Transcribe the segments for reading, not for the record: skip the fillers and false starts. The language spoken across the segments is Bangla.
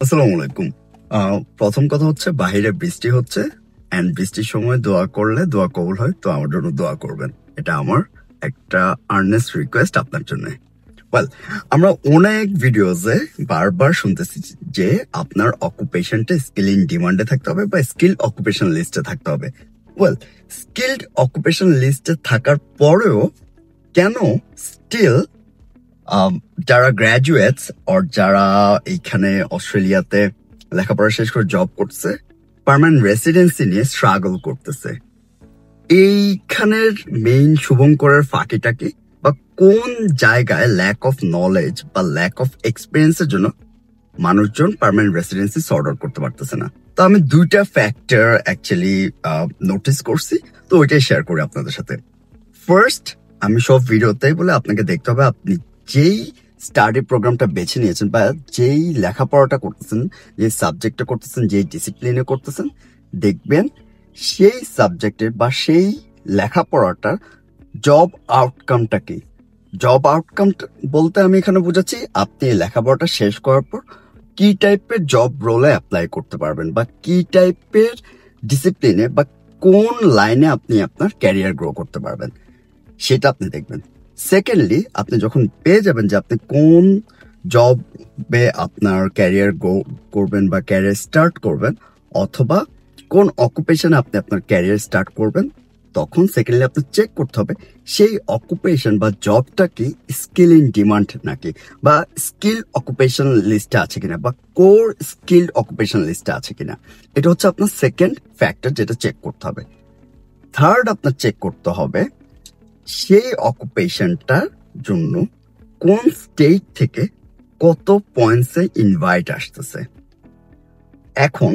আসসালামু আলাইকুম। প্রথম কথা হচ্ছে বাহিরে বৃষ্টি হচ্ছে এন্ড বৃষ্টির সময় দোয়া করলে দোয়া কবুল হয়, তো আমার জন্য দোয়া করবেন। এটা আমার একটা আর্নেস্ট রিকোয়েস্ট আপনার জন্য। ওয়েল, আমরা অনেক ভিডিওসে বারবার শুনতেছি যে আপনার অকুপেশনটা স্কিল ইন ডিমান্ডে থাকতে হবে বা স্কিল অকুপেশন লিস্টে থাকতে হবে। ওয়েল, স্কিলড অকুপেশন লিস্টে থাকার পরেও কেন স্টিল যারা গ্র্যাজুয়েটস অর যারা এইখানে অস্ট্রেলিয়াতে লেখাপড়া শেষ করে জব করছে পার্মানেন্ট রেসিডেন্সি নিয়ে স্ট্রাগল করতেছে? এইখানের মেইন শুভঙ্করের ফাঁকিটা কি, বা কোন জায়গায় ল্যাক অফ নলেজ বা ল্যাক অফ এক্সপিরিয়েন্সের জন্য মানুষজন পার্মানেন্ট রেসিডেন্সি সর্ট আউট করতে পারতেছে না? তো আমি দুইটা ফ্যাক্টর অ্যাকচুয়ালি নোটিস করছি, তো ওইটাই শেয়ার করি আপনাদের সাথে। ফার্স্ট, আমি সব ভিডিওতেই বলে আপনাকে দেখতে হবে আপনি যেই স্টাডি প্রোগ্রামটা বেছে নিয়েছেন বা যেই লেখাপড়াটা করতেছেন, যে সাবজেক্টটা করতেছেন, যেই ডিসিপ্লিনে করতেছেন, দেখবেন সেই সাবজেক্টের বা সেই লেখাপড়াটার জব আউটকামটা কি। জব আউটকাম বলতে আমি এখানে বুঝাচ্ছি আপনি লেখাপড়াটা শেষ করার পর কি টাইপের জব রোলে অ্যাপ্লাই করতে পারবেন বা কি টাইপের ডিসিপ্লিনে বা কোন লাইনে আপনি আপনার ক্যারিয়ার গ্রো করতে পারবেন, সেটা আপনি দেখবেন। সেকেন্ডলি, আপনি যখন পেয়ে যাবেন যে আপনি কোন জবে আপনার ক্যারিয়ার গ্রো করবেন বা ক্যারিয়ার স্টার্ট করবেন, অথবা কোন অকুপেশনে আপনি আপনার ক্যারিয়ার স্টার্ট করবেন, তখন সেকেন্ডলি আপনি চেক করতে হবে সেই অকুপেশন বা জবটা কি স্কিল ইন ডিমান্ড নাকি, বা স্কিল অকুপেশন লিস্টে আছে কিনা, বা কোর স্কিল অকুপেশন লিস্টে আছে কিনা। এটা হচ্ছে আপনার সেকেন্ড ফ্যাক্টর, যেটা চেক করতে হবে। থার্ড, আপনার চেক করতে হবে সেই অকুপেশনটার জন্য কোন স্টেট থেকে কত পয়েন্টসে ইনভাইট আসতেছে। এখন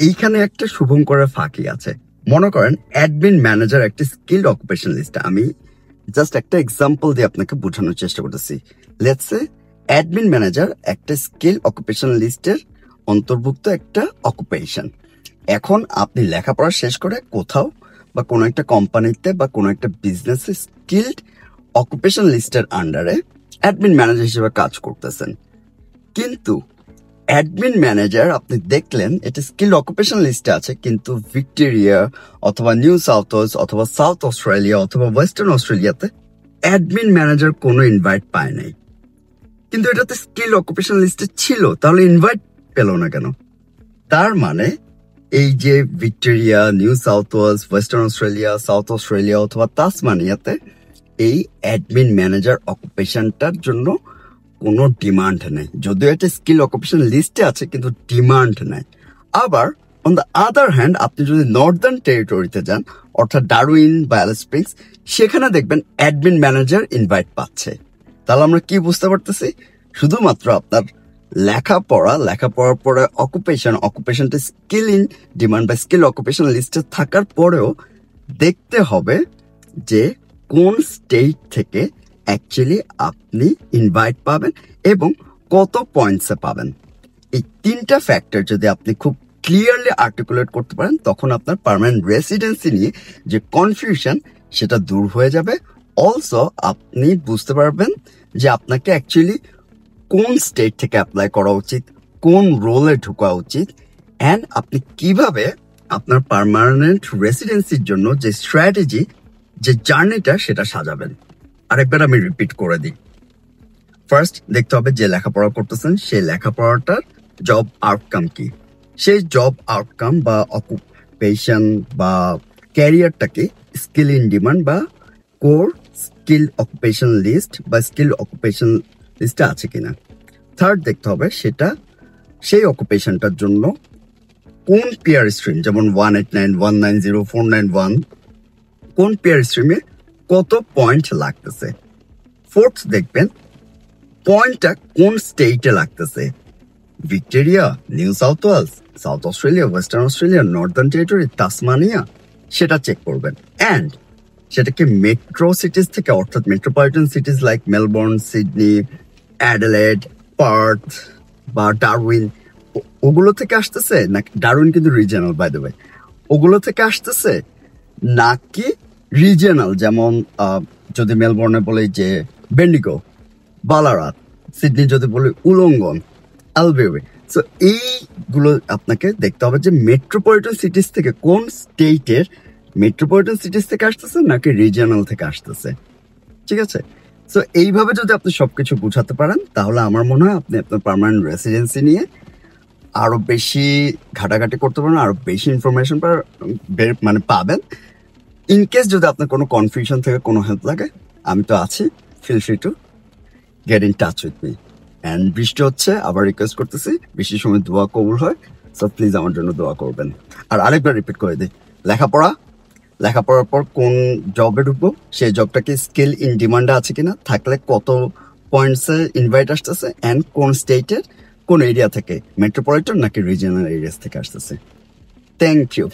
এইখানে একটা শুভঙ্করের ফাঁকি আছে। মনে করেন অ্যাডমিন ম্যানেজার একটা স্কিল অকুপেশন লিস্টে, আমি জাস্ট একটা এক্সাম্পল দিয়ে আপনাকে বোঝানোর চেষ্টা করতেছি। লেটস সে অ্যাডমিন ম্যানেজার একটা স্কিল অকুপেশন লিস্টের অন্তর্ভুক্ত একটা অকুপেশন। এখন আপনি লেখাপড়া শেষ করে কোথাও বা কোনো একটা কোম্পানিতে বা কোনো একটা বিজনেসে স্কিলড অকুপেশন লিস্টের আন্ডারে অ্যাডমিন ম্যানেজার হিসেবে কাজ করতেছেন, কিন্তু অ্যাডমিন ম্যানেজার আপনি দেখলেন এটা স্কিল অকুপেশন লিস্টে আছে, কিন্তু ভিক্টোরিয়া অথবা নিউ সাউথ ওয়েলস অথবা সাউথ অস্ট্রেলিয়া অথবা ওয়েস্টার্ন অস্ট্রেলিয়াতে অ্যাডমিন ম্যানেজার কোনো ইনভাইট পায় নাই, কিন্তু এটাতে স্কিল অকুপেশন লিস্টে ছিল, তাহলে ইনভাইট পেল না কেন? তার মানে এই যে Victoria, New South Wales, Western Australia, South Australia অথবা তাসমানিয়াতে এই অ্যাডমিন ম্যানেজার অকুপেশনটার জন্য কোনো ডিমান্ড নেই, যদিও এটা স্কিল অকুপেশন লিস্টে আছে কিন্তু ডিমান্ড নেই। আবার অন দ্য আদার হ্যান্ড, আপনি যদি নর্দার্ন টেরিটরিতে যান অর্থাৎ ডারউইন বা অ্যালিস স্প্রিংস, সেখানে দেখবেন অ্যাডমিন ম্যানেজার ইনভাইট পাচ্ছে। তাহলে আমরা কি বুঝতে পারতেছি? শুধুমাত্র আপনার লেখাপড়ার পরে অকুপেশনটা স্কিল ইন ডিমান্ড বা স্কিল অকুপেশন লিস্টে থাকার পরেও দেখতে হবে যে কোন স্টেট থেকে অ্যাকচুয়ালি আপনি ইনভাইট পাবেন এবং কত পয়েন্টসে পাবেন। এই তিনটা ফ্যাক্টর যদি আপনি খুব ক্লিয়ারলি আর্টিকুলেট করতে পারেন, তখন আপনার পার্মানেন্ট রেসিডেন্সি নিয়ে যে কনফিউশন সেটা দূর হয়ে যাবে। অলসো আপনি বুঝতে পারবেন যে আপনাকে অ্যাকচুয়ালি কোন স্টেট থেকে অ্যাপ্লাই করা উচিত, কোন রোলে ঢোকা উচিত, অ্যান্ড আপনি কিভাবে আপনার পার্মানেন্ট রেসিডেন্সির জন্য যে স্ট্র্যাটেজি, যে জার্নিটা সেটা সাজাবেন। আরেকবার আমি রিপিট করে দিই। ফার্স্ট, দেখতে হবে যে লেখাপড়া করতেছেন সেই লেখাপড়াটার জব আউটকাম কি, সেই জব আউটকাম বা অকুপেশন বা ক্যারিয়ারটাকে স্কিল ইন ডিমান্ড বা কোর স্কিল অকুপেশন লিস্ট বা স্কিল অকুপেশন লিস্টে আছে কিনা। থার্ড, দেখতে হবে সেটা সেই অকুপেশনটার জন্য কোন পেয়ার স্ট্রিম, যেমন 189, 190, 491, কোন পেয়ার স্ট্রিমে কত পয়েন্ট লাগতেছে। ফোর্থ, দেখবেন পয়েন্টটা কোন স্টেটে লাগতেছে, Victoria, New South Wales, South Australia, Western Australia, Northern Territory, Tasmania, সেটা চেক করবেন। অ্যান্ড সেটাকে মেট্রো সিটিজ থেকে, অর্থাৎ metropolitan cities like Melbourne, Sydney, Adelaide, Perth বা ডারউইন, ওগুলো থেকে আসতেছে নাকি, ডারউইন কিন্তু রিজিয়নাল বাই দ্য ওয়ে, ওগুলো থেকে আসতেছে নাকি রিজিয়নাল, যেমন যদি মেলবোর্নে বলে যে বেন্ডিগো, বালারাত, সিডনি যদি বলি উলঙ্গন, আলবেওয়ে। সো এই গুলো আপনাকে দেখতে হবে যে মেট্রোপলিটন সিটিজ থেকে কোন স্টেটের মেট্রোপলিটন সিটিজ থেকে আসতেছে নাকি রিজিয়নাল থেকে আসতেছে, ঠিক আছে? সো এইভাবে যদি আপনি সবকিছু বুঝাতে পারেন তাহলে আমার মনে হয় আপনি আপনার পার্মানেন্ট রেসিডেন্সি নিয়ে আরো বেশি ঘাটাঘাটি করতে পারবেন, আরো বেশি ইনফরমেশন মানে পাবেন। ইন কেস যদি আপনার কোনো কনফিউশন থেকে কোনো হেল্প লাগে আমি তো আছি, feel free to get in touch with me. And বৃষ্টি হচ্ছে, আবার রিকোয়েস্ট করতেছি বৃষ্টির সময় দোয়া কবুল হয়, সো প্লিজ আমার জন্য দোয়া করবেন। আর আরেকবার রিপিট করে দিই, লেখাপড়ার পর কোন জবে ঢুকবো, সেই জবটা কি স্কিল ইন ডিমান্ডে আছে কিনা, থাকলে কত পয়েন্টসে ইনভাইট আসতেছে, অ্যান্ড কোন স্টেটের কোন এরিয়া থেকে, মেট্রোপলিটন নাকি রিজিয়নাল এরিয়াস থেকে আসতেছে। Thank you.